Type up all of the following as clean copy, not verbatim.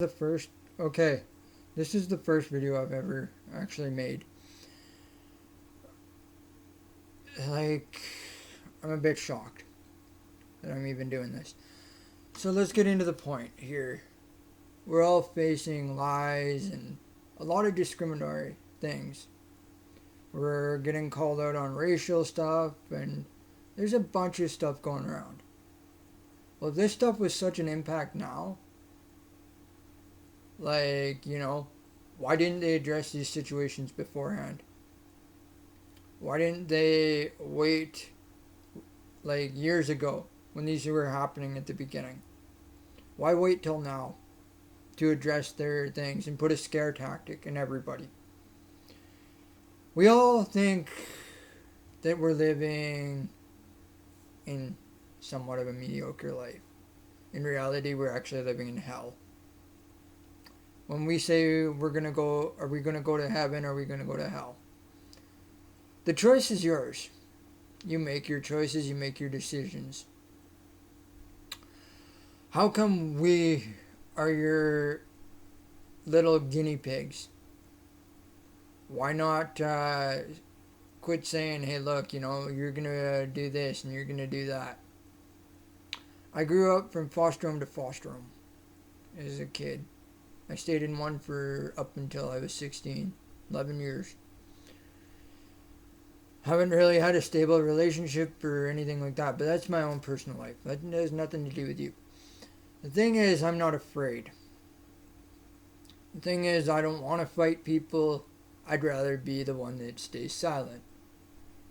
the first. Okay, this is the first video I've ever actually made. Like, I'm a bit shocked that I'm even doing this. So let's get into the point here. We're all facing lies and a lot of discriminatory things. We're getting called out on racial stuff, and there's a bunch of stuff going around. Well, if this stuff was such an impact now, why didn't they address these situations beforehand? Why didn't they wait like years ago when these were happening at the beginning? Why wait till now to address their things and put a scare tactic in everybody? We all think that we're living in somewhat of a mediocre life. In reality, we're actually living in hell. When we say we're going to go, are we going to go to heaven or are we going to go to hell? The choice is yours. You make your choices, you make your decisions. How come we are your little guinea pigs? Why not quit saying, hey, look, you're going to do this and you're going to do that? I grew up from foster home to foster home as a kid. I stayed in one for up until I was 16, 11 years. Haven't really had a stable relationship or anything like that, but that's my own personal life. That has nothing to do with you. The thing is, I'm not afraid. The thing is, I don't want to fight people. I'd rather be the one that stays silent.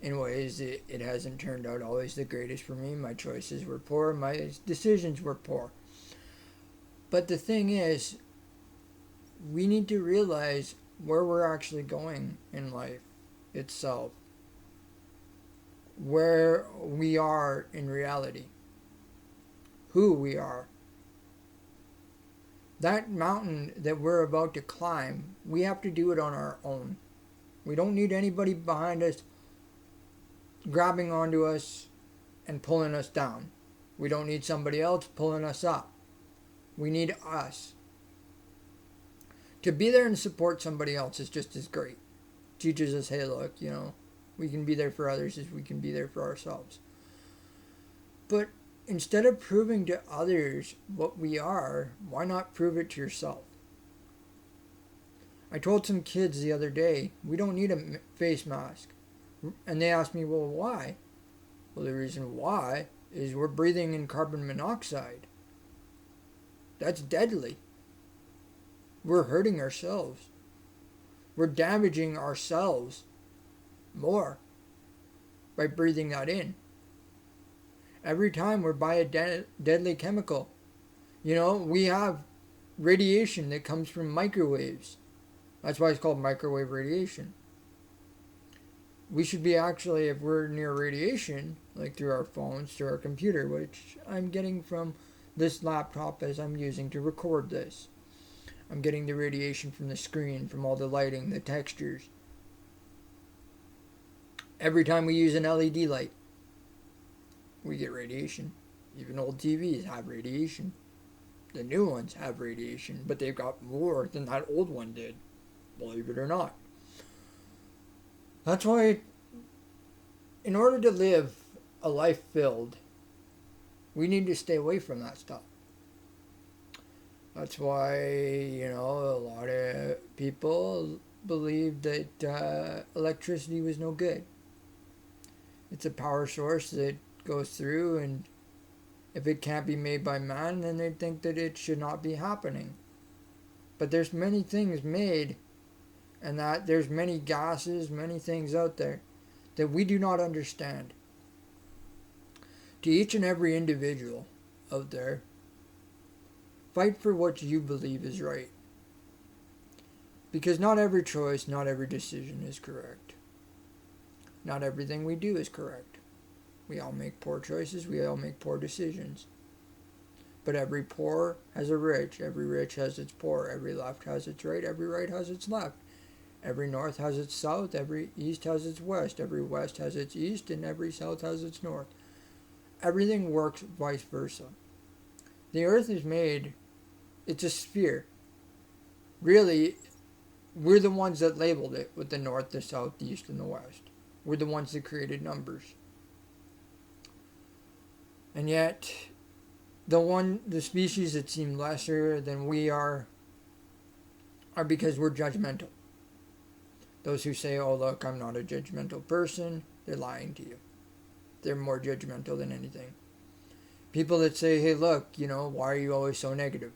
In ways, it hasn't turned out always the greatest for me. My choices were poor. My decisions were poor. But the thing is, we need to realize where we're actually going in life itself. Where we are in reality. Who we are. That mountain that we're about to climb, we have to do it on our own. We don't need anybody behind us grabbing onto us and pulling us down. We don't need somebody else pulling us up. We need us. To be there and support somebody else is just as great. Teaches us, hey, look, we can be there for others as we can be there for ourselves. But instead of proving to others what we are, why not prove it to yourself? I told some kids the other day, we don't need a face mask. And they asked me, well, why? Well, the reason why is we're breathing in carbon monoxide. That's deadly. We're hurting ourselves. We're damaging ourselves more by breathing that in. Every time we're by a deadly chemical. We have radiation that comes from microwaves. That's why it's called microwave radiation. We should be actually, if we're near radiation, like through our phones, through our computer, which I'm getting from this laptop as I'm using to record this. I'm getting the radiation from the screen, from all the lighting, the textures. Every time we use an LED light, we get radiation. Even old TVs have radiation. The new ones have radiation, but they've got more than that old one did, believe it or not. That's why, in order to live a life filled, we need to stay away from that stuff. That's why, a lot of people believe that electricity was no good. It's a power source that goes through, and if it can't be made by man, then they think that it should not be happening. But there's many things made, and that there's many gases, many things out there that we do not understand. To each and every individual out there, fight for what you believe is right. Because not every choice, not every decision is correct. Not everything we do is correct. We all make poor choices, we all make poor decisions. But every poor has a rich, every rich has its poor, every left has its right, every right has its left. Every north has its south, every east has its west, every west has its east, and every south has its north. Everything works vice versa. The earth is made, it's a sphere. Really, we're the ones that labeled it with the North, the South, the East, and the West. We're the ones that created numbers. And yet, the species that seem lesser than we are because we're judgmental. Those who say, oh, look, I'm not a judgmental person, they're lying to you. They're more judgmental than anything. People that say, hey, look, why are you always so negative?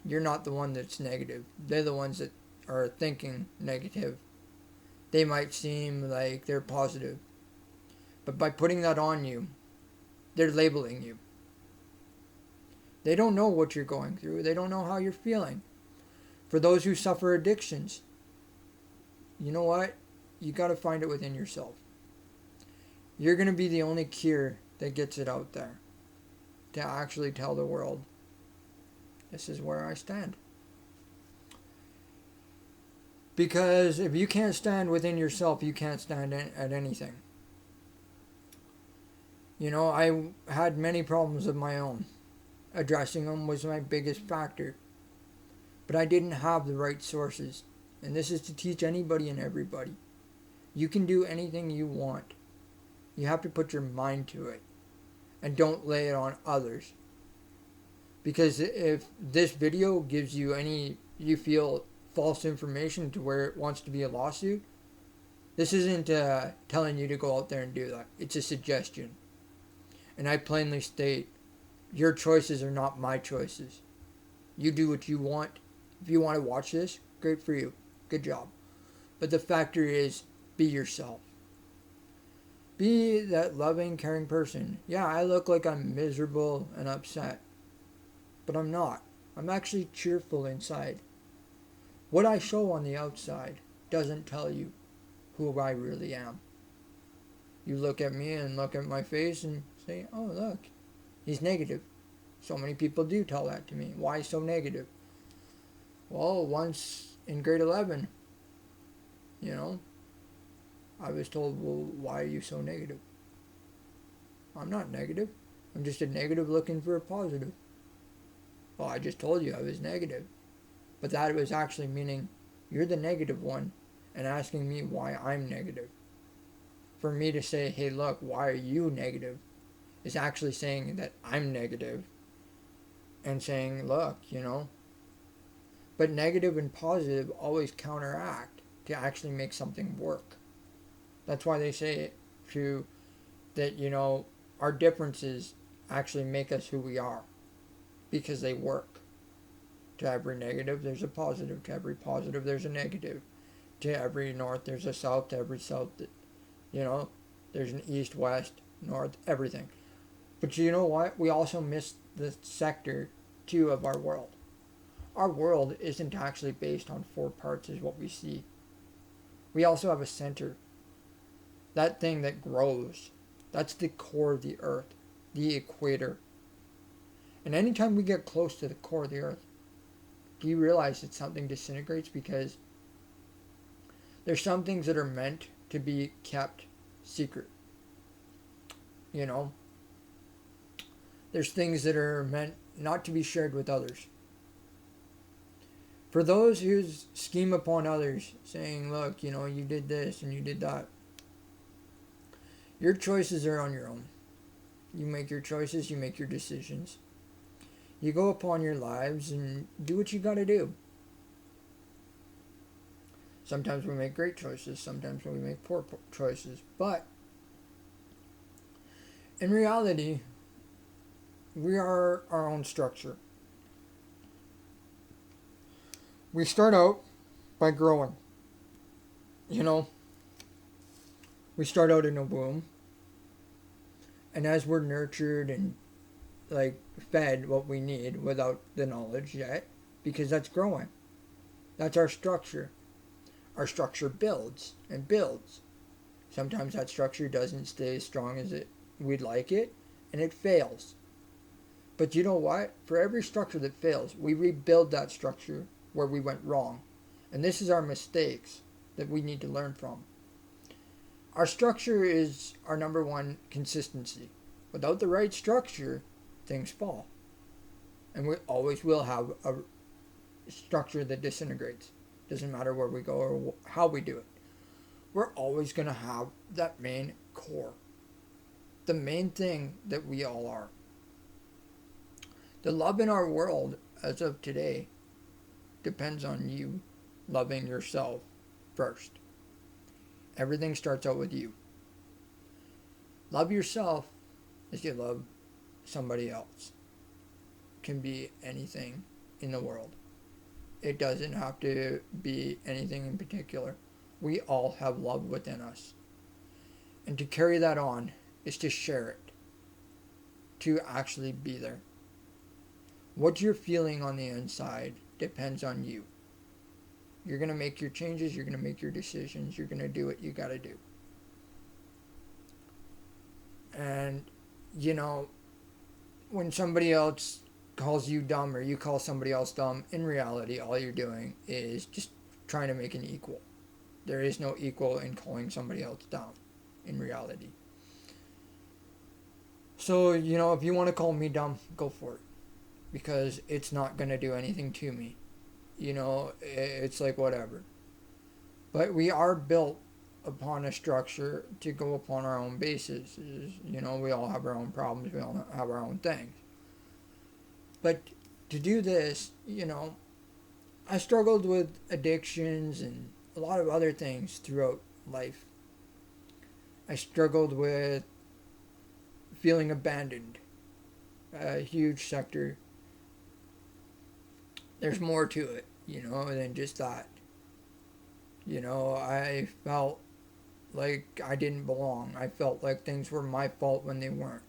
You're not the one that's negative. They're the ones that are thinking negative. They might seem like they're positive. But by putting that on you, they're labeling you. They don't know what you're going through. They don't know how you're feeling. For those who suffer addictions, you know what? You got to find it within yourself. You're going to be the only cure that gets it out there to actually tell the world, this is where I stand. Because if you can't stand within yourself, you can't stand at anything. I had many problems of my own. Addressing them was my biggest factor. But I didn't have the right sources. And this is to teach anybody and everybody. You can do anything you want. You have to put your mind to it. And don't lay it on others. Because if this video gives you you feel false information to where it wants to be a lawsuit, this isn't telling you to go out there and do that. It's a suggestion. And I plainly state, your choices are not my choices. You do what you want. If you want to watch this, great for you. Good job. But the factor is, be yourself. Be that loving, caring person. Yeah, I look like I'm miserable and upset. But I'm not. I'm actually cheerful inside. What I show on the outside doesn't tell you who I really am. You look at me and look at my face and say, oh, look, he's negative. So many people do tell that to me. Why so negative? Well, once in grade 11, I was told, well, why are you so negative? I'm not negative. I'm just a negative looking for a positive. Well, I just told you I was negative. But that was actually meaning you're the negative one and asking me why I'm negative. For me to say, hey, look, why are you negative? Is actually saying that I'm negative and saying, look, But negative and positive always counteract to actually make something work. That's why they say that our differences actually make us who we are. Because they work. To every negative, there's a positive. To every positive, there's a negative. To every north, there's a south. To every south, there's an east, west, north, everything. But you know what? We also miss the sector 2 of our world. Our world isn't actually based on 4 parts as what we see. We also have a center. That thing that grows. That's the core of the earth. The equator. And anytime we get close to the core of the earth, do you realize that something disintegrates? Because there's some things that are meant to be kept secret. There's things that are meant not to be shared with others. For those who scheme upon others, saying, look, you did this and you did that. Your choices are on your own. You make your choices, you make your decisions. You go upon your lives and do what you gotta do. Sometimes we make great choices, sometimes we make poor choices. But in reality, we are our own structure. We start out by growing. We start out in a womb. And as we're nurtured and fed what we need without the knowledge yet, because that's growing. That's our structure. Our structure builds and builds. Sometimes that structure doesn't stay as strong as we'd like it, and it fails. But you know what? For every structure that fails, we rebuild that structure where we went wrong. And this is our mistakes that we need to learn from. Our structure is our number one consistency. Without the right structure, things fall. And we always will have structure that disintegrates. Doesn't matter where we go or how we do it. We're always going to have that main core. The main thing that we all are. The love in our world as of today depends on you loving yourself first. Everything starts out with you. Love yourself as you love somebody else. It can be anything in the world. It doesn't have to be anything in particular. We all have love within us. And to carry that on is to share it. To actually be there. What you're feeling on the inside depends on you. You're going to make your changes. You're going to make your decisions. You're going to do what you got to do. And, you know, when somebody else calls you dumb or you call somebody else dumb, in reality, all you're doing is just trying to make an equal. There is no equal in calling somebody else dumb, in reality. So, you know, if you want to call me dumb, go for it. Because it's not going to do anything to me. You know, it's like whatever. But we are built upon a structure to go upon our own basis. You know, we all have our own problems. We all have our own things. But to do this, you know, I struggled with addictions and a lot of other things throughout life. I struggled with feeling abandoned. A huge sector. There's more to it, you know, than just that. You know, I felt like I didn't belong. I felt like things were my fault when they weren't.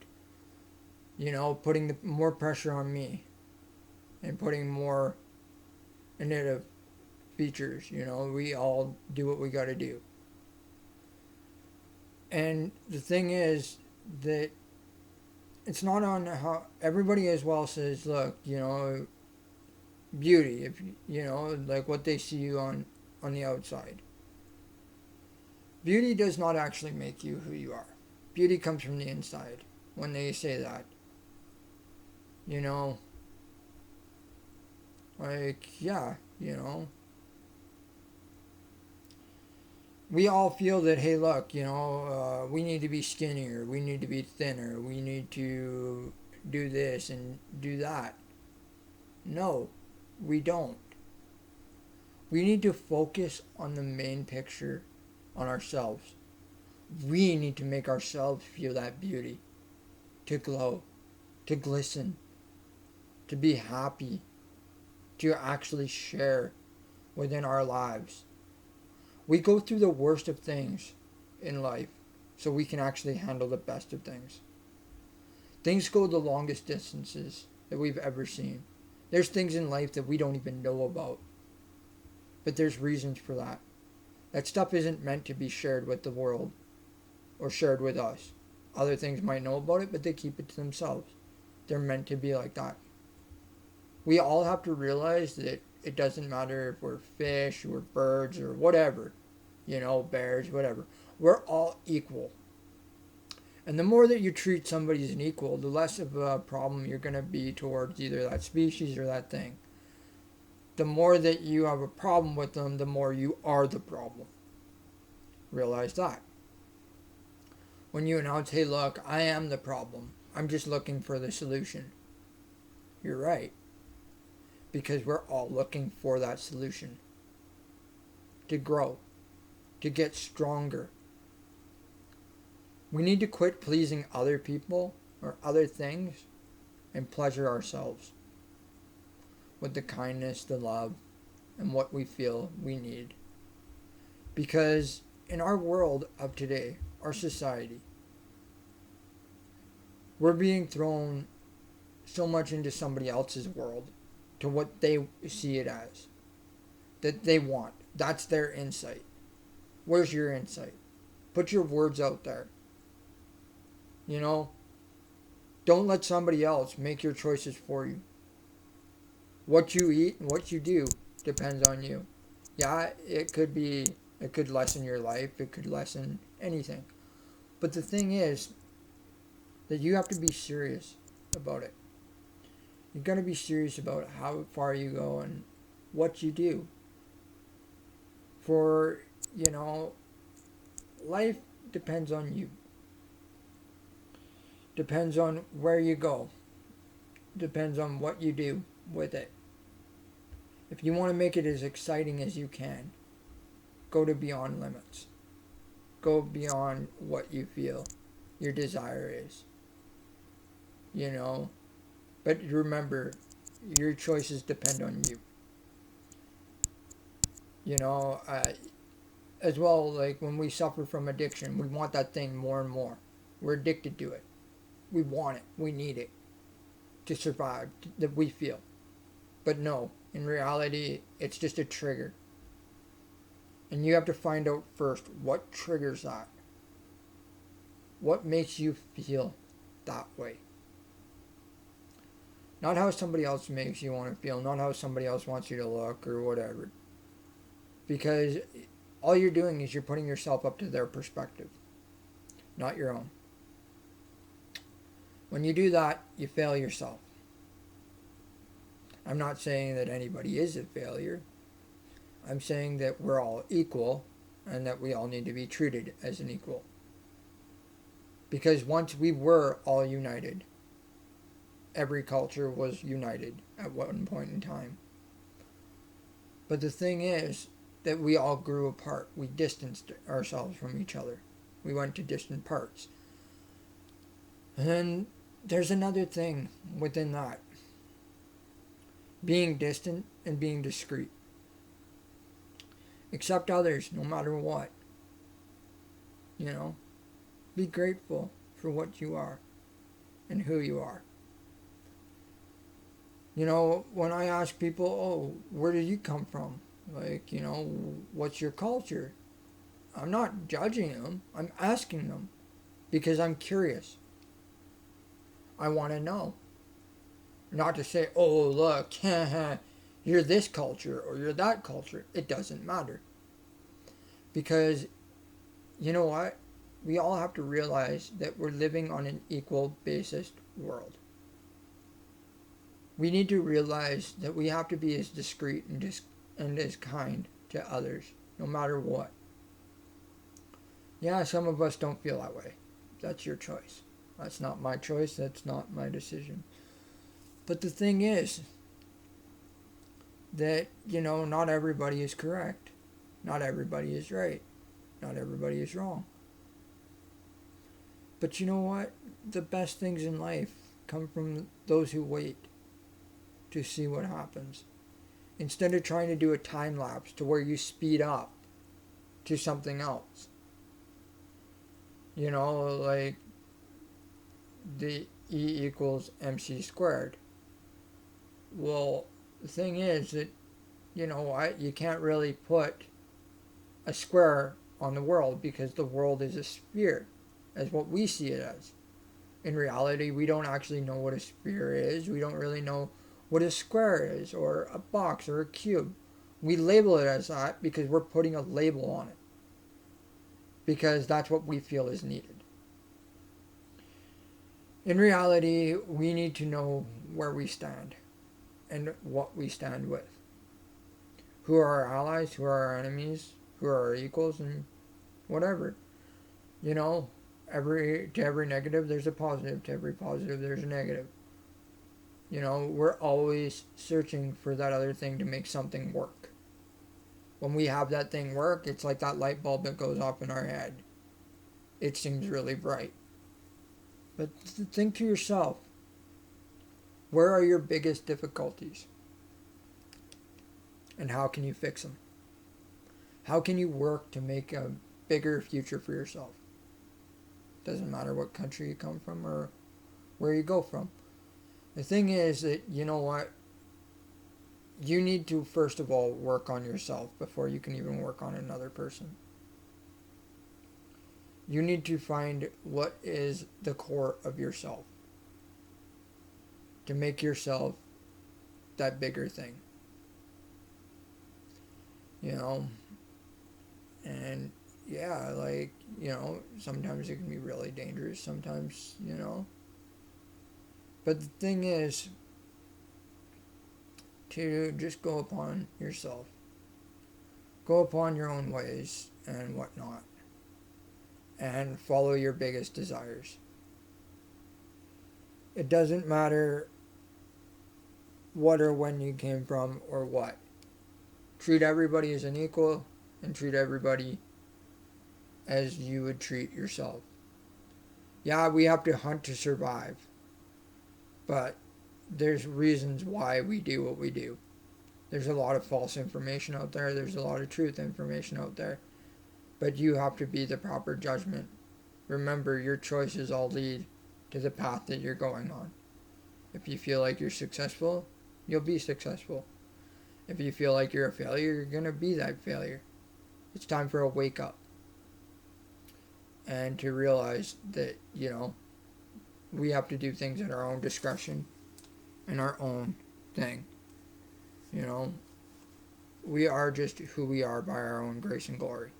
You know, putting more pressure on me and putting more negative features. You know, we all do what we got to do. And the thing is that it's not on how everybody as well says, look, you know, beauty, if you know, like what they see you on the outside. Beauty does not actually make you who you are. Beauty comes from the inside when they say that. You know, like, yeah, you know. We all feel that, hey, look, you know, we need to be skinnier, we need to be thinner, we need to do this and do that. No, we don't. We need to focus on the main picture, on ourselves. We need to make ourselves feel that beauty, to glow, to glisten, to be happy, to actually share within our lives. We go through the worst of things in life so we can actually handle the best of things. Things go the longest distances that we've ever seen. There's things in life that we don't even know about. But there's reasons for that. That stuff isn't meant to be shared with the world or shared with us. Other things might know about it, but they keep it to themselves. They're meant to be like that. We all have to realize that it doesn't matter if we're fish or birds or whatever, you know, bears, whatever. We're all equal. And the more that you treat somebody as an equal, the less of a problem you're going to be towards either that species or that thing. The more that you have a problem with them, the more you are the problem. Realize that. When you announce, hey, look, I am the problem. I'm just looking for the solution. You're right. Because we're all looking for that solution. To grow. To get stronger. We need to quit pleasing other people or other things and pleasure ourselves with the kindness, the love, and what we feel we need. Because in our world of today, our society, we're being thrown so much into somebody else's world, to what they see it as, that they want. That's their insight. Where's your insight? Put your words out there. You know, don't let somebody else make your choices for you. What you eat and what you do depends on you. Yeah, it could lessen your life, it could lessen anything. But the thing is that you have to be serious about it. You've got to be serious about how far you go and what you do. For, you know, life depends on you. Depends on where you go. Depends on what you do with it. If you want to make it as exciting as you can, go to beyond limits. Go beyond what you feel your desire is. You know, but remember, your choices depend on you. You know, as well, like when we suffer from addiction, we want that thing more and more. We're addicted to it. We want it. We need it to survive, that we feel. But no, in reality, it's just a trigger. And you have to find out first what triggers that. What makes you feel that way. Not how somebody else makes you want to feel, not how somebody else wants you to look or whatever. Because all you're doing is you're putting yourself up to their perspective, not your own. When you do that, you fail yourself. I'm not saying that anybody is a failure. I'm saying that we're all equal and that we all need to be treated as an equal. Because once we were all united, every culture was united at one point in time. But the thing is that we all grew apart. We distanced ourselves from each other. We went to distant parts. And then there's another thing within that. Being distant and being discreet. Accept others no matter what. You know? Be grateful for what you are and who you are. You know, when I ask people, oh, where did you come from? Like, you know, what's your culture? I'm not judging them. I'm asking them because I'm curious. I want to know. Not to say, oh, look, you're this culture or you're that culture. It doesn't matter. Because, you know what? We all have to realize that we're living on an equal basis world. We need to realize that we have to be as discreet and as kind to others, no matter what. Yeah, some of us don't feel that way. That's your choice. That's not my choice. That's not my decision. But the thing is that, you know, not everybody is correct. Not everybody is right. Not everybody is wrong. But you know what? The best things in life come from those who wait to see what happens. Instead of trying to do a time lapse to where you speed up to something else. You know, like the E equals MC squared. Well, the thing is that, you know, you can't really put a square on the world because the world is a sphere, as what we see it as. In reality, we don't actually know what a sphere is. We don't really know what a square is, or a box, or a cube. We label it as that because we're putting a label on it. Because that's what we feel is needed. In reality, we need to know where we stand and what we stand with. Who are our allies, who are our enemies, who are our equals, and whatever. You know, to every negative there's a positive, to every positive there's a negative. You know, we're always searching for that other thing to make something work. When we have that thing work, it's like that light bulb that goes off in our head. It seems really bright. But think to yourself, where are your biggest difficulties? And how can you fix them? How can you work to make a bigger future for yourself? Doesn't matter what country you come from or where you go from. The thing is that, you know what? You need to first of all work on yourself before you can even work on another person. You need to find what is the core of yourself to make yourself that bigger thing. You know? And yeah, like, you know, sometimes it can be really dangerous. Sometimes, you know. But the thing is, to just go upon yourself. Go upon your own ways and whatnot. And follow your biggest desires. It doesn't matter what or when you came from or what. Treat everybody as an equal and treat everybody as you would treat yourself. Yeah, we have to hunt to survive, but there's reasons why we do what we do. There's a lot of false information out there. There's a lot of truth information out there. But you have to be the proper judgment. Remember, your choices all lead to the path that you're going on. If you feel like you're successful, you'll be successful. If you feel like you're a failure, you're going to be that failure. It's time for a wake up. And to realize that, we have to do things at our own discretion and our own thing. We are just who we are by our own grace and glory.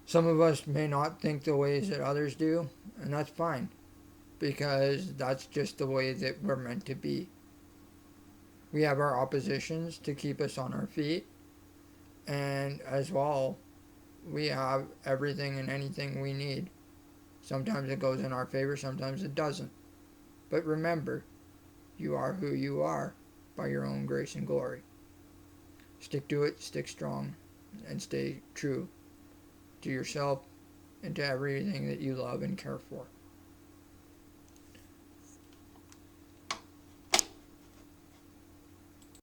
Some of us may not think the ways that others do, and that's fine, because that's just the way that we're meant to be. We have our oppositions to keep us on our feet, and as well, we have everything and anything we need. Sometimes it goes in our favor, sometimes it doesn't. But remember, you are who you are by your own grace and glory. Stick to it, stick strong, and stay true to yourself and to everything that you love and care for.